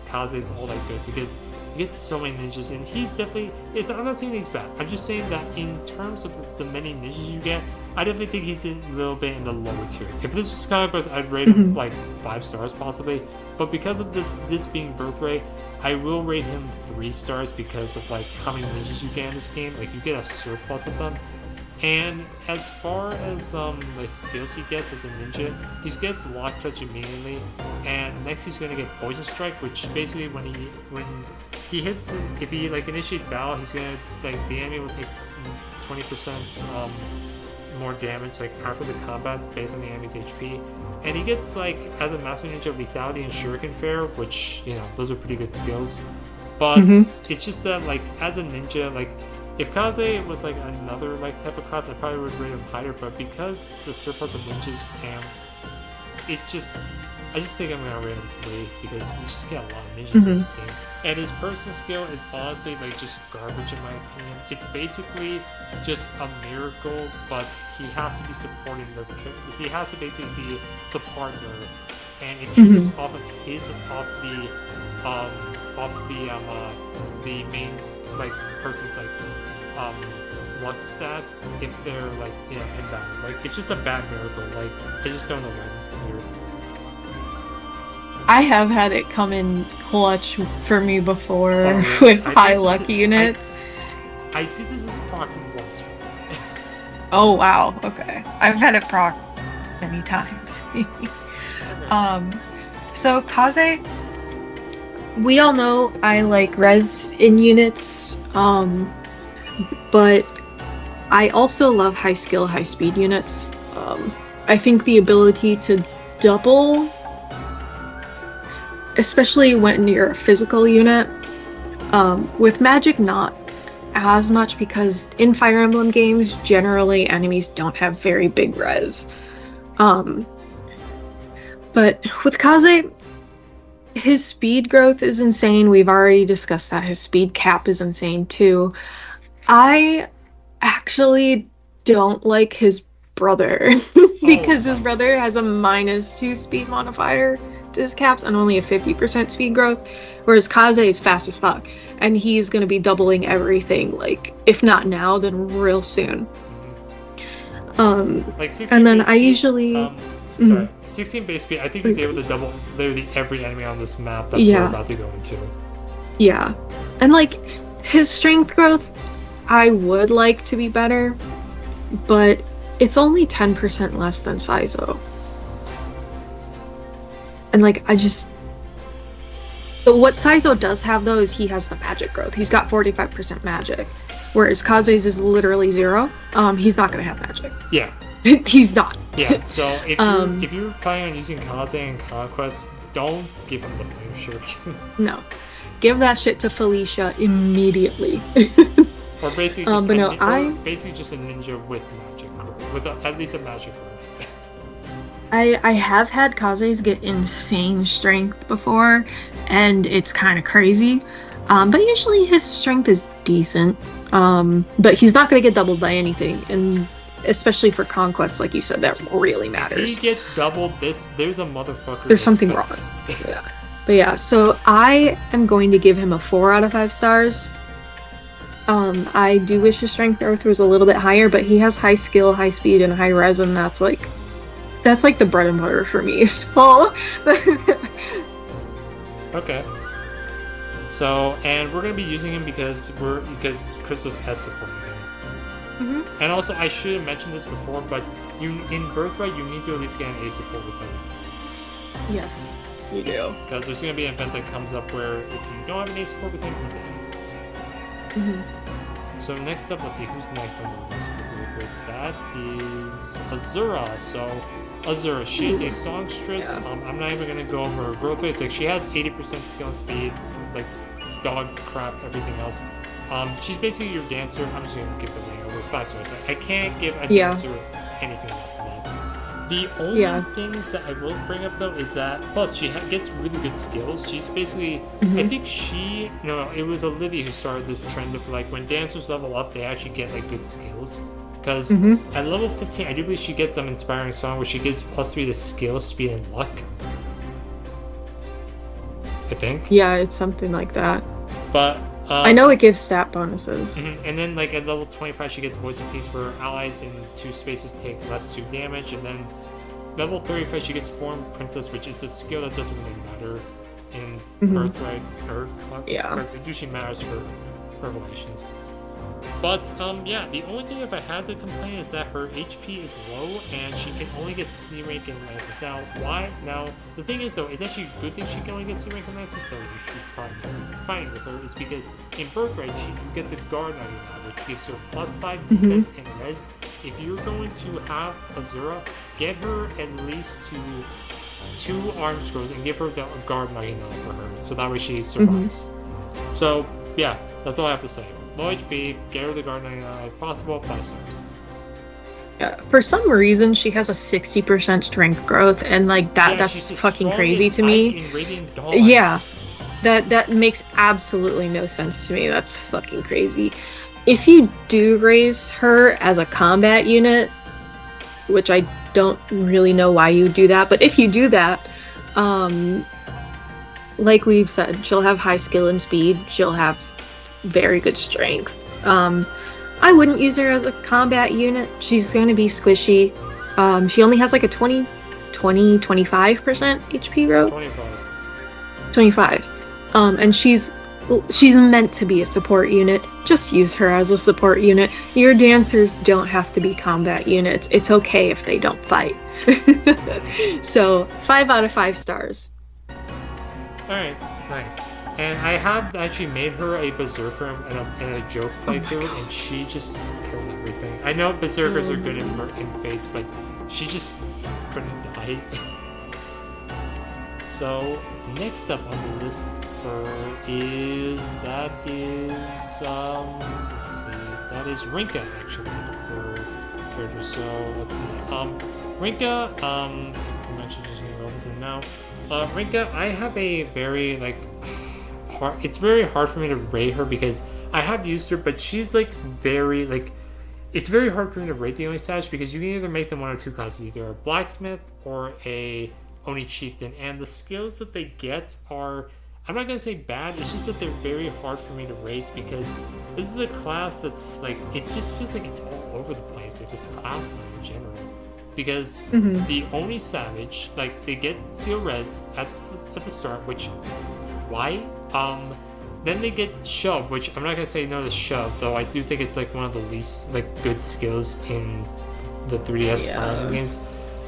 Speaker 1: Kaze is all that good because he gets so many ninjas, and he's definitely. I'm not saying he's bad. I'm just saying that in terms of the many ninjas you get, I definitely think he's a little bit in the lower tier. If this was Conquest, I'd rate him like 5 stars possibly, but because of this being Birthright, I will rate him 3 stars because of like how many ninjas you get in this game. Like you get a surplus of them. And as far as the skills he gets as a ninja, he gets Lock Touch immediately, and next he's gonna get Poison Strike, which basically when he hits, if he like initiates battle, he's gonna like the enemy will take 20% more damage like after the combat based on the enemy's HP, and he gets like as a Master Ninja Lethality and Shuriken Fair, which those are pretty good skills, but it's just that like as a ninja, like. If Kaze was like another like type of class, I probably would rate him higher, but because the surplus of ninjas and I just think I'm gonna rate him 3 because you just get a lot of ninjas in this game. And his person skill is honestly like just garbage in my opinion. It's basically just a miracle, but he has to be supporting he has to basically be the partner, and it triggers off the main like person's like luck stats if they're like inbound. Like it's just a bad miracle. Like I just don't know why this is here.
Speaker 2: I have had it come in clutch for me before with high luck units.
Speaker 1: I did this as proc once.
Speaker 2: Oh wow, okay. I've had it proc many times. So Kaze, we all know I like res in units, but I also love high skill, high speed units. I think the ability to double, especially when you're a physical unit, with magic not as much because in Fire Emblem games, generally enemies don't have very big res. But with Kaze, his speed growth is insane. We've already discussed that. His speed cap is insane too. I actually don't like his brother because his brother has a -2 speed modifier to his caps and only a 50% speed growth, whereas Kaze is fast as fuck, and he's going to be doubling everything, like if not now, then real soon.
Speaker 1: Like 16
Speaker 2: and then
Speaker 1: base
Speaker 2: I usually
Speaker 1: 16 base speed, I think he's able to double literally every enemy on this map that we're about to go into.
Speaker 2: Yeah, and like his strength growth, I would like to be better, but it's only 10% less than Saizo. And like, but what Saizo does have though is he has the magic growth. He's got 45% magic, whereas Kaze's is literally 0. He's not gonna have magic.
Speaker 1: Yeah.
Speaker 2: He's not.
Speaker 1: Yeah. So if you're planning on using Kaze in Conquest, don't give him the flame shuriken.
Speaker 2: No, give that shit to Felicia immediately.
Speaker 1: Or basically just a ninja with magic growth, with at least a magic growth.
Speaker 2: I have had Kazes get insane strength before, and it's kind of crazy. But usually his strength is decent. But he's not going to get doubled by anything, and especially for Conquest, like you said, that really matters.
Speaker 1: If he gets doubled, there's a motherfucker.
Speaker 2: There's something wrong. Yeah. But yeah, so I am going to give him a 4 out of 5 stars. I do wish his strength growth was a little bit higher, but he has high skill, high speed, and high res, and that's like the bread and butter for me. So
Speaker 1: okay. So, and we're gonna be using him because Crystal's S supporting him. Mm-hmm. And also, I should have mentioned this before, but in Birthright, you need to at least get an A support with him.
Speaker 2: Yes, you do.
Speaker 1: Because there's gonna be an event that comes up where if you don't have an A support with him, he dies. Mm-hmm. So next up, let's see who's next on the list for Birthrights. That is Azura. So Azura, she is a songstress. Yeah. I'm not even gonna go over her growth rates. Like, she has 80% skill and speed, like dog crap, everything else. She's basically your dancer. I'm just gonna give the ring over 5 stars. I can't give a dancer anything less than that. The only things that I will bring up though is that plus she gets really good skills. She's basically, I think it was Olivia who started this trend of like when dancers level up, they actually get like good skills. Because at level 15, I do believe she gets some inspiring song where she gives +3 to skill, speed, and luck. I think.
Speaker 2: Yeah, it's something like that.
Speaker 1: But
Speaker 2: I know it gives stat bonuses.
Speaker 1: And then like at level 25, she gets Voice of Peace where allies in 2 spaces take less 2 damage. And then level 35, she gets Form Princess, which is a skill that doesn't really matter in Birthright or Conquest. It usually matters for Revelations. But, the only thing if I had to complain is that her HP is low and she can only get C rank in Lances. Now, why? Now, the thing is, though, it's actually a good thing she can only get C rank in Lances, though you should probably be fine with her, is because in Birthright, you get the Guard Knight, which gives her +5 defense and res. If you're going to have Azura, get her at least to 2 arm scrolls and give her the Guard Knight for her, so that way she survives. So, yeah, that's all I have to say. Low HP, get her the Guard Knight if possible, 5 stars.
Speaker 2: Yeah, for some reason, she has a 60% strength growth, and like that's fucking crazy to me. Yeah, that makes absolutely no sense to me. That's fucking crazy. If you do raise her as a combat unit, which I don't really know why you do that, but if you do that, like we've said, she'll have high skill and speed. She'll have very good strength. I wouldn't use her as a combat unit. She's going to be squishy. She only has like a 25% HP growth. 25. And she's meant to be a support unit. Just use her as a support unit. Your dancers don't have to be combat units. It's okay if they don't fight. So 5 out of 5 stars.
Speaker 1: Alright, nice. And I have actually made her a berserker in a joke playthrough, and she just killed everything. I know berserkers are good in Fates, but she just couldn't die. So next up on the list is Rinka actually for characters. So let's see. Rinka, I'm actually just gonna go over them now. Rinka, I have a very it's very hard for me to rate her because I have used her, but she's it's very hard for me to rate the Oni status because you can either make them one or two classes, either a blacksmith or a Oni chieftain, and the skills that they get are, I'm not gonna say bad, it's just that they're very hard for me to rate because this is a class that's it just feels like it's all over the place, this class in general. Because the Oni Savage, they get Seal Res at the start, which, why? Then they get shove, which I'm not gonna say no to shove, though I do think it's like one of the least like good skills in the 3DS Fire Emblem games.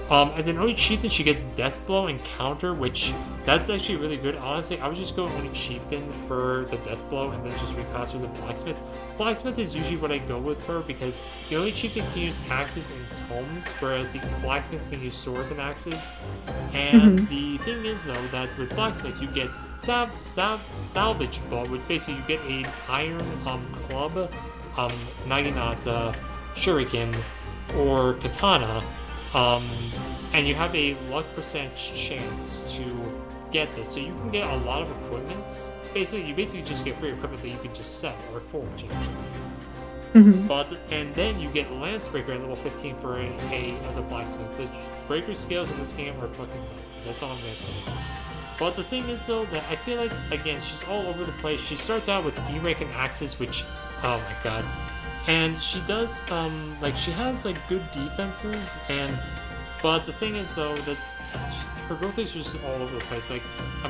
Speaker 1: As an Oni Chieftain, she gets Death Blow and Counter, which that's actually really good. Honestly, I would just go Oni Chieftain for the Death Blow and then just reclass her the Blacksmith. Blacksmith is usually what I go with her because the Oni Chieftain can use axes and tomes, whereas the Blacksmith can use swords and axes. And the thing is, though, that with Blacksmith you get Salvage Bow, which basically you get an iron club, Naginata, Shuriken, or Katana. And you have a luck percentage chance to get this, so you can get a lot of equipment. You basically just get free equipment that you can just sell or forge actually. And then you get Lancebreaker at level 15 for as a blacksmith. The breaker skills in this game are fucking busted. That's all I'm gonna say. But the thing is though that I feel like again she's all over the place. She starts out with E-Rank and Axes, which oh my god. And she does, she has, good defenses, but the thing is, though, that her growth rates are just all over the place. I'm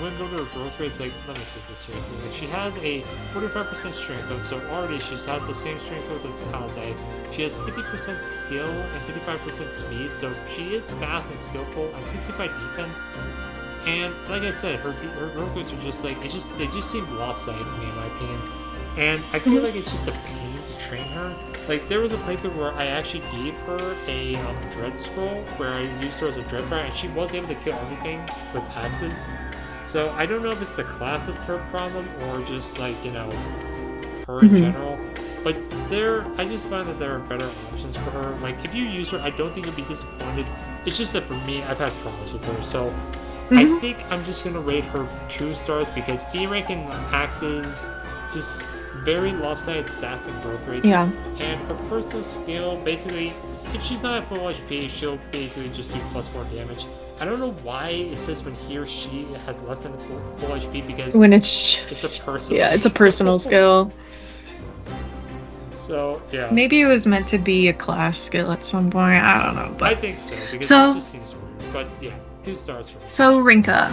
Speaker 1: gonna go to her growth rates, let me see this right here. She has a 45% strength growth, so already she has the same strength growth as Kaze. She has 50% skill and 55% speed, so she is fast and skillful, and 65 defense. And, like I said, her growth rates are just, they just seem lopsided to me, in my opinion. And I feel like it's just a pain to train her. There was a playthrough where I actually gave her a Dread Scroll, where I used her as a Dread Fire, and she was able to kill everything with axes. So I don't know if it's the class that's her problem, or just, her in general. But I just find that there are better options for her. If you use her, I don't think you'll be disappointed. It's just that for me, I've had problems with her. So I think I'm just going to rate her 2 stars, because E-Rank and axes just very lopsided stats and growth rates.
Speaker 2: Yeah.
Speaker 1: And her personal skill, basically, if she's not at full HP, she'll basically just do +4 damage. I don't know why it says when he or she has less than full HP, because
Speaker 2: when it's
Speaker 1: a personal
Speaker 2: it's a personal skill.
Speaker 1: So, yeah.
Speaker 2: Maybe it was meant to be a class skill at some point. I don't know. But
Speaker 1: I think so, because it just seems weird. But, yeah, 2 stars for me.
Speaker 2: So, Rinka.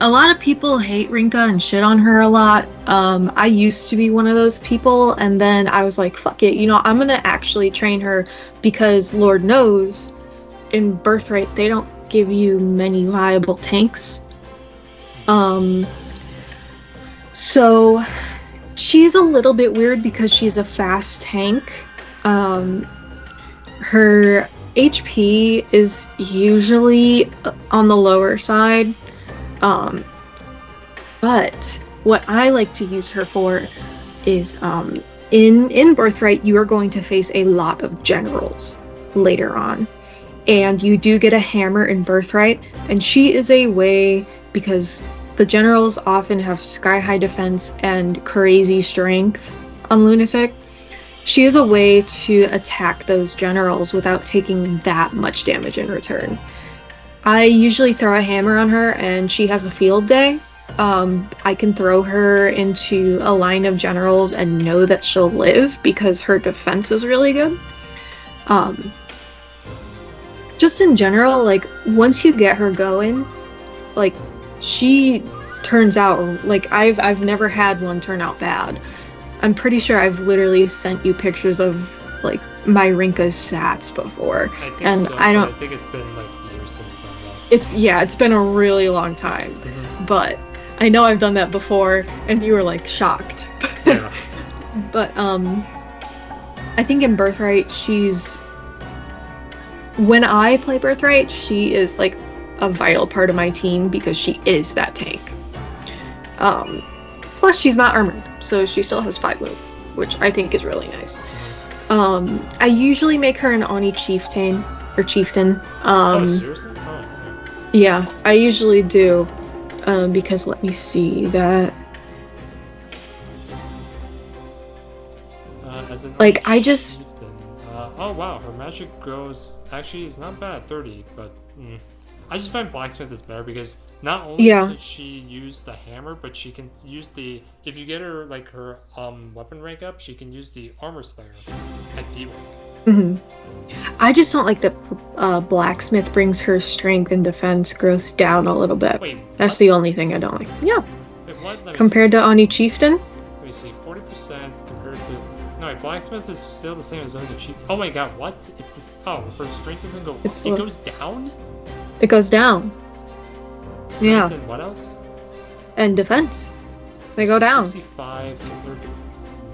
Speaker 2: A lot of people hate Rinka and shit on her a lot. I used to be one of those people, and then I was like, fuck it, I'm gonna actually train her, because Lord knows, in Birthright, they don't give you many viable tanks. So, she's a little bit weird because she's a fast tank. Her HP is usually on the lower side. But what I like to use her for is, in Birthright, you are going to face a lot of generals later on. And you do get a hammer in Birthright, and she is a way, because the generals often have sky-high defense and crazy strength on Lunatic. She is a way to attack those generals without taking that much damage in return. I usually throw a hammer on her, and she has a field day. I can throw her into a line of generals and know that she'll live because her defense is really good. Just in general, once you get her going, she turns out, I've never had one turn out bad. I'm pretty sure I've literally sent you pictures of, my Rinka's stats before.
Speaker 1: I think
Speaker 2: and
Speaker 1: so,
Speaker 2: I
Speaker 1: think it's been, years since then.
Speaker 2: It's been a really long time. But I know I've done that before, and you were, shocked.
Speaker 1: Yeah.
Speaker 2: But, I think in Birthright, when I play Birthright, she is, a vital part of my team, because she is that tank. Plus, she's not armored, so she still has 5 move, which I think is really nice. I usually make her an Oni Chieftain, or Chieftain.
Speaker 1: Seriously?
Speaker 2: Yeah, I usually do. Because let me see that.
Speaker 1: As an
Speaker 2: I just.
Speaker 1: Oh wow, her magic grows. Actually, it's not bad at 30, but I just find Blacksmith is better, because not only can she use the hammer, but she can use the. If you get her her weapon rank up, she can use the armor slayer at D rank.
Speaker 2: I just don't like that Blacksmith brings her strength and defense growth down a little bit.
Speaker 1: Wait,
Speaker 2: that's the only thing I don't like. Yeah.
Speaker 1: Wait, what? Let me
Speaker 2: compared
Speaker 1: see.
Speaker 2: to Oni Chieftain.
Speaker 1: Let me see. 40% compared to. No, wait, Blacksmith is still the same as Oni Chieftain. Oh my god, what? It's this. Oh, her strength doesn't go. It goes down?
Speaker 2: It goes down.
Speaker 1: Strength and what else?
Speaker 2: And defense. They go down.
Speaker 1: 65 compared to.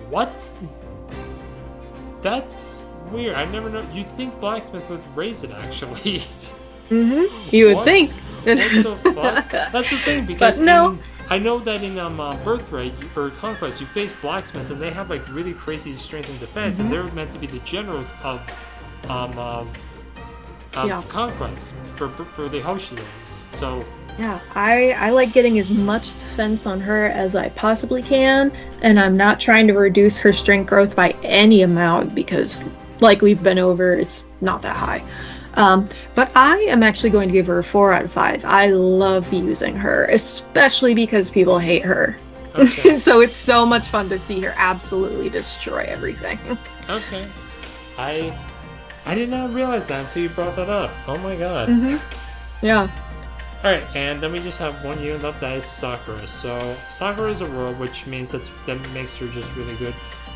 Speaker 1: What? That's weird. I never know. You'd think Blacksmith would raise it, actually.
Speaker 2: You would think.
Speaker 1: What the fuck? That's the thing, because
Speaker 2: but no.
Speaker 1: I know that in Birthright or Conquest, you face blacksmiths and they have like really crazy strength and defense, and they're meant to be the generals of Conquest for the Hoshidos. So
Speaker 2: yeah, I like getting as much defense on her as I possibly can, and I'm not trying to reduce her strength growth by any amount because, like we've been over, it's not that high. But I am actually going to give her a 4 out of 5. I love using her, especially because people hate her. Okay. So it's so much fun to see her absolutely destroy everything.
Speaker 1: Okay. I did not realize that until you brought that up. Oh my god.
Speaker 2: Yeah.
Speaker 1: Alright, and then we just have one unit left, that is Sakura. So Sakura is a royal, which means that makes her just really good.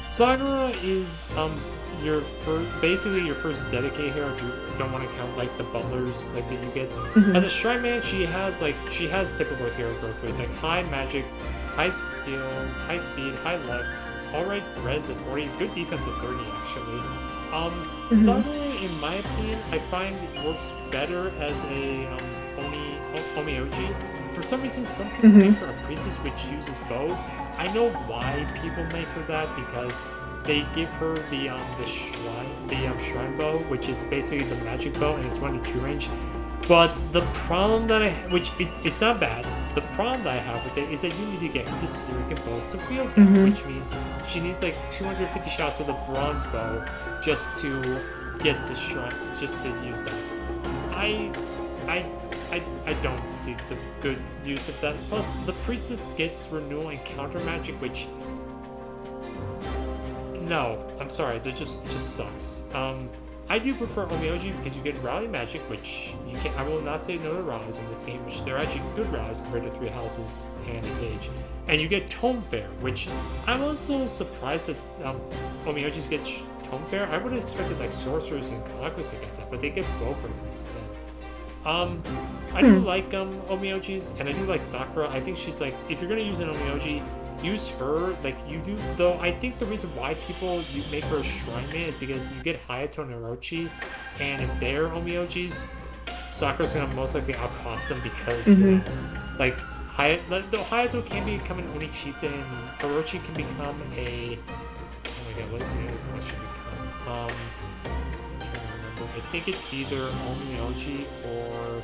Speaker 1: Sakura is basically your first dedicated hero if you don't want to count like the butlers like that you get. As a shrine man, she has typical hero growth rates like high magic, high skill, high speed, high luck, alright res at 40, good defense at 30 actually. Sakura, in my opinion, I find works better as a Omioji. For some reason, some people make her a priestess which uses bows. I know why people make her that, because they give her the shrine bow, which is basically the magic bow, and it's 1-2 range. But the problem that it's not bad. The problem that I have with it is that you need to get into Syrican bows to wield them, which means she needs like 250 shots with a bronze bow just to get to shrine, just to use that. I don't see the good use of that. Plus, the priestess gets renewal and counter magic, which. No, I'm sorry, that just sucks. I do prefer Omioji because you get Rally Magic, which you can. I will not say no to rallies in this game, which they're actually good rallies compared to 3 houses and Engage. And you get Tome Fair, which I'm also surprised that Omiojis get Tome Fair. I would have expected like Sorcerers and Conquest to get that, but they get Bowbreaker instead. I do like Omiojis, and I do like Sakura. I think she's like, if you're gonna use an Omioji, use her like you do. Though I think the reason why you make her a shrine man is because you get Hayato and Orochi, and if they're Omiojis, Sakura's gonna most likely outcost them because like Hayato can become an Oni chieftain, and Orochi can become a. Oh my god, what is the other one she become? I think it's either Omioji or.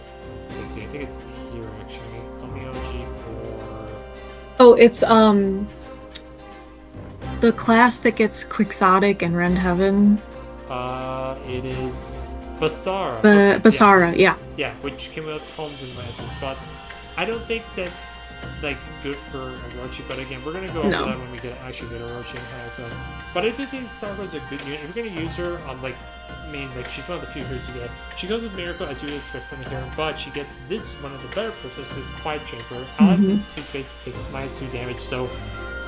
Speaker 1: Let me see. I think it's here actually. Omioji or.
Speaker 2: Oh, it's the class that gets Quixotic and Rend Heaven.
Speaker 1: It is Basara.
Speaker 2: Basara, yeah.
Speaker 1: Yeah, which can wield tomes and lances, but I don't think that's like good for Orochi. But again, we're gonna go over that when we actually get Orochi and Hayato. But I do think Sakura's a good unit. If you're gonna use her on she's one of the few heroes you get. She goes with Miracle as you would expect from the hero, but she gets this one of the better processes, Quiet Chamber. Allies in 2 spaces take -2 damage. So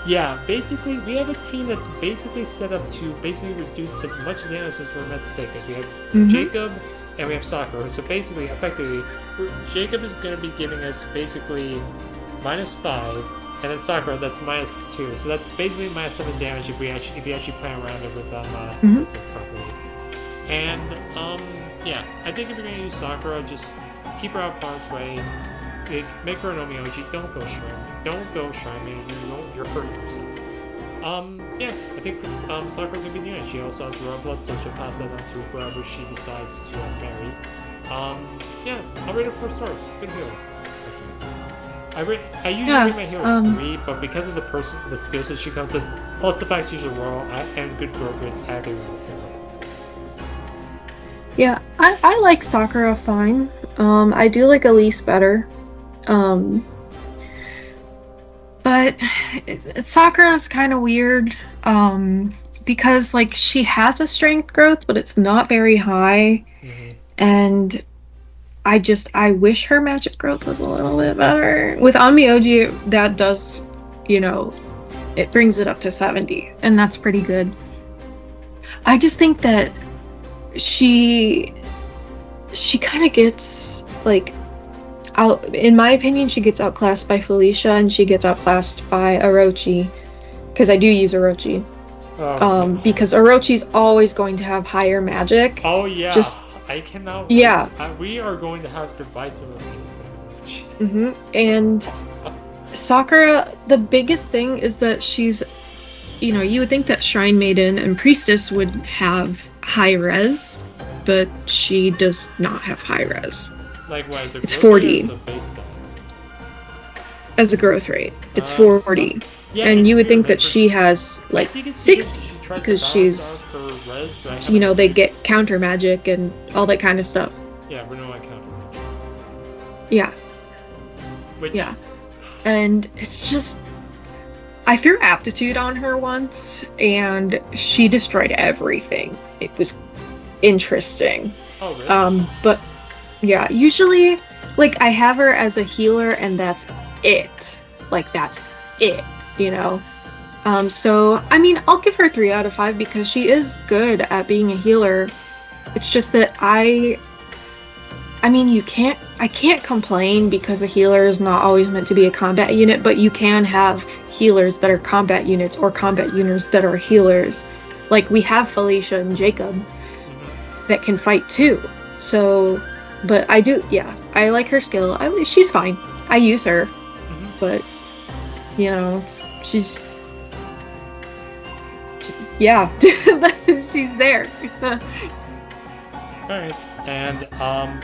Speaker 1: yeah, basically we have a team that's basically set up to basically reduce as much damage as we're meant to take. Because we have Jacob and we have Sakura. So basically, effectively, Jacob is going to be giving us basically -5. And then Sakura, that's -2, so that's basically -7 damage if you actually play around it with Crystal properly. And yeah, I think if you're gonna use Sakura, just keep her out of harm's way. Make her an Omioji. Don't go Shrine Man. You're hurting yourself. Yeah, I think Sakura's a good unit. She also has Royal Blood, so she'll pass that on to whoever she decides to marry. Yeah, I'll rate her 4 stars. Good hero. I usually rate my heroes 3, but because of the skill set she comes with, plus the fact she's a royal and good growth rates, I actually rate her 4.
Speaker 2: Yeah, I like Sakura fine. I do like Elise better. But Sakura's kind of weird. Because like she has a strength growth, but it's not very high. And I wish her magic growth was a little bit better. With Onmyoji, that does you know, it brings it up to 70, and that's pretty good. I just think that she kind of gets, like, out, in my opinion, she gets outclassed by Felicia, and she gets outclassed by Orochi, because I do use Orochi. Because Orochi's always going to have higher magic.
Speaker 1: Oh yeah,
Speaker 2: just,
Speaker 1: I cannot.
Speaker 2: Yeah,
Speaker 1: we are going to have divisive opinions.
Speaker 2: And Sakura, the biggest thing is that she's, you know, you would think that Shrine Maiden and Priestess would have high res, but she does not have high res.
Speaker 1: Like, what is it?
Speaker 2: It's 40
Speaker 1: as a base stat?
Speaker 2: As a growth rate. It's 40.
Speaker 1: Yeah,
Speaker 2: and you would
Speaker 1: weird,
Speaker 2: think that she has like 60 because she's,
Speaker 1: res,
Speaker 2: you know, they get counter magic and all that kind of stuff.
Speaker 1: Yeah, we're not counter magic.
Speaker 2: Yeah.
Speaker 1: Which...
Speaker 2: Yeah. And it's just, I threw aptitude on her once, and she destroyed everything. It was interesting.
Speaker 1: Oh, really?
Speaker 2: But yeah, usually, like, I have her as a healer, and that's it. Like, that's it, you know? So, I mean, I'll give her 3 out of 5 because she is good at being a healer. It's just that I mean, I can't complain because a healer is not always meant to be a combat unit, but you can have healers that are combat units or combat units that are healers. Like, we have Felicia and Jacob that can fight too. So, but I do, yeah, I like her skill. She's fine. I use her, but, you know, she's, yeah, she's there.
Speaker 1: Alright, and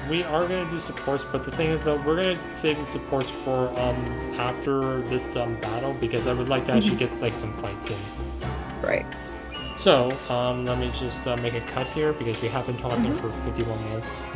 Speaker 1: we are going to do supports, but the thing is, though, we're going to save the supports for after this battle, because I would like to actually get, like, some fights in.
Speaker 2: Right.
Speaker 1: So, let me just make a cut here, because we have been talking for 51 minutes.